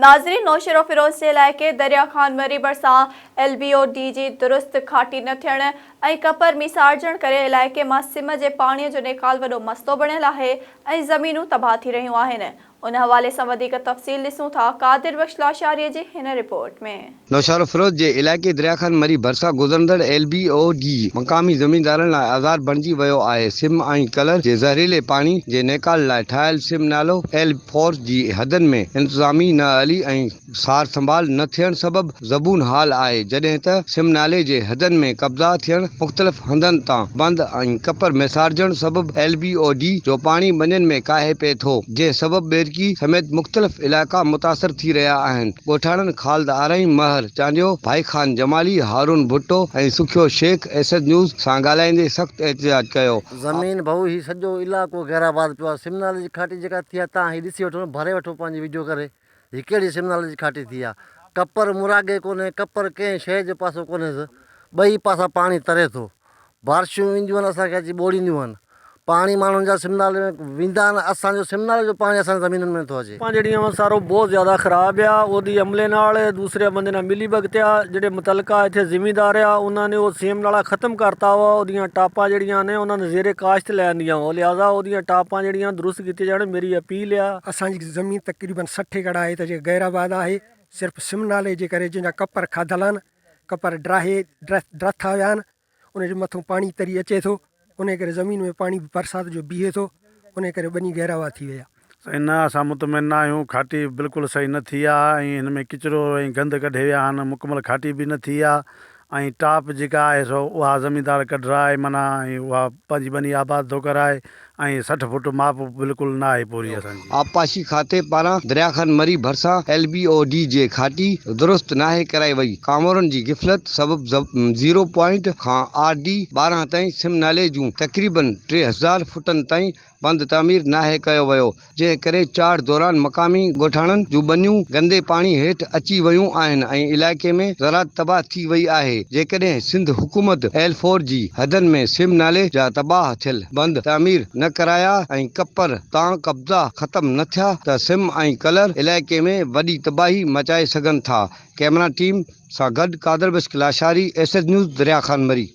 नाज़रीन, नौशेरो फिरोज़ जे इलाइक़े दरिया खान मरी भरिसां LBOD जी दुरुस्त घाटी न थियण ऐं कपर मिसारजण करे इलाइक़े मां सिम जे पाणीअ जो निकाल वॾो मसइलो बणियल आहे ऐं ज़मीनूं तबाह थी रहियूं आहिनि। उन हवाले सां वधीक तफ़सील ॾिसूं था कादिर बख्श लाशारीअ जी हिन रिपोर्ट में। नौशेरो फिरोज़ जे इलाइक़े दरिया खान मरी भरिसां गुज़रंदड़ LBOD मक़ामी ज़मीनदारनि लाइ आज़ार बणिजी वियो आहे। सिम ऐं कलर जे ज़हरीले पाणी जे निकाल लाइ ठाहियल सिम नालो L4 जी हदनि में इंतिज़ामी न हली ऐं सार संभाल न थियण सबबि ज़बून हाल आहे, जॾहिं त सिम नाले जे हदनि में कब्ज़ा थियण, मुख़्तलिफ़ हंधनि तां बंदि ऐं कपर मिसारजण सबबि LBOD जो पाणी ॿनियनि में काहे पिए थो, जंहिं सबबि बेरकी समेत मुख़्तलिफ़ इलाइक़ा मुतासिर थी रहिया आहिनि। ॻोठाणनि ख़ालिद आरही, महर चांडियो, भाई खान जमाली, हारून भुट्टो ऐं सुखियो शेख एसएच न्यूज़ सां ॻाल्हाईंदे सख़्तु एहतिजाज कयो। ज़मीन भाऊ ही सॼो इलाइक़ो गैराबाद पियो आहे। सिमनाले जी घाटी जेका थी आहे, तव्हां ही ॾिसी वठो, भरे वठो पंहिंजी वीडियो करे, ही कहिड़ी सिमनाले जी घाटी थी आहे। कपर मुरागे कोन्हे, कपर कंहिं शइ जो पासो कोन्हे, ॿई पासा पाणी तरे थो। बारिशूं ईंदियूं आहिनि असांखे अची ॿोड़ींदियूं आहिनि, पाणी माण्हुनि जा सिमनाले में वेंदा आहिनि, असांजो सिमनाले जो पाणी असांजी ज़मीनुनि में थो अचे। ਜਿਹੜੀਆਂ ਸਾਰੋ ਬਹੁਤ ਜ਼ਿਆਦਾ ਖਰਾਬ ਆ, ਉਹਦੀ ਅਮਲੇ ਨਾਲ ਦੂਸਰੇ ਬੰਦੇ ਨਾਲ ਮਿਲੀ ਭਗਤ ਆ। ਜਿਹੜੇ ਮੁਤਲਕਾ ਇੱਥੇ ਜ਼ਿਮੀਂਦਾਰ ਆ, ਉਹਨਾਂ ਨੇ ਉਹ ਸੇਮ ਨਾਲਾ ਖਤਮ ਕਰਤਾ ਵਾ। ਉਹਦੀਆਂ ਟਾਪਾਂ ਜਿਹੜੀਆਂ ਨੇ ਉਹਨਾਂ ਨੇ ਜ਼ੇਰੇ ਕਾਸ਼ਤ ਲੈਣ ਦੀਆਂ ਵਾ, ਲਿਹਾਜ਼ਾ ਉਹਦੀਆਂ ਟਾਪਾਂ ਜਿਹੜੀਆਂ ਦਰੁਸਤ ਕੀਤੀਆਂ ਜਾਣ, ਮੇਰੀ अपील आ। असांजी ज़मीन तक़रीबन 60 एकड़ आहे त जे गैराबाद आहे, सिर्फ़ु सिम नाले जे करे जंहिंजा कपर खाधल आहिनि, कपर ड्रथा विया आहिनि, उनजे मथां पाणी तरी अचे थो, उन करे ज़मीन में पाणी बरसाति जो बीहे थो, उन करे ॿनी गैराबाद थी विया। इन असां मुतमिन न आहियूं, घाटी बिल्कुलु सही न थी आहे ऐं हिन में किचिरो ऐं गंद कढे विया आहिनि, मुकमल घाटी बि न थी आहे ऐं टाप जेका आहे सो उहा ज़मीनदार कढराए माना ऐं उहा पंहिंजी ॿनी आबाद थो कराए ऐं 60 फुट माप बिल्कुलु न आहे पूरी असांजी। आबपाशी खाते पारां दरिया खान मरी भरिसां LBOD जे घाटी दुरुस्त नाहे कराई वई। कामोरनि जी गिफ़लत सबबि 0 पॉइंट खां RD 12 ताईं सिम नाले जूं तक़रीबन 3000 फुटनि ताईं बंदि तामीर नाहे कयो वियो, जंहिं करे चाड़ दौरान मक़ामी ॻोठाणनि जूं ॿनियूं गंदे पाणी हेठि अची वियूं आहिनि ऐं इलाइक़े में ज़रात तबाह थी वई आहे। जेकॾहिं सिंध हुकूमत L4 जी हदनि में सिम नाले जा तबाह थियल बंदि तामीर न कराया ऐं कपर तां कब्ज़ा ख़तम न थिया त सिम ऐं कलर इलाइक़े में वॾी तबाही मचाए सघनि था। कैमरा टीम सां गॾु कादिर बख्श लाशारी, एसएच न्यूज़, दरिया खान मरी।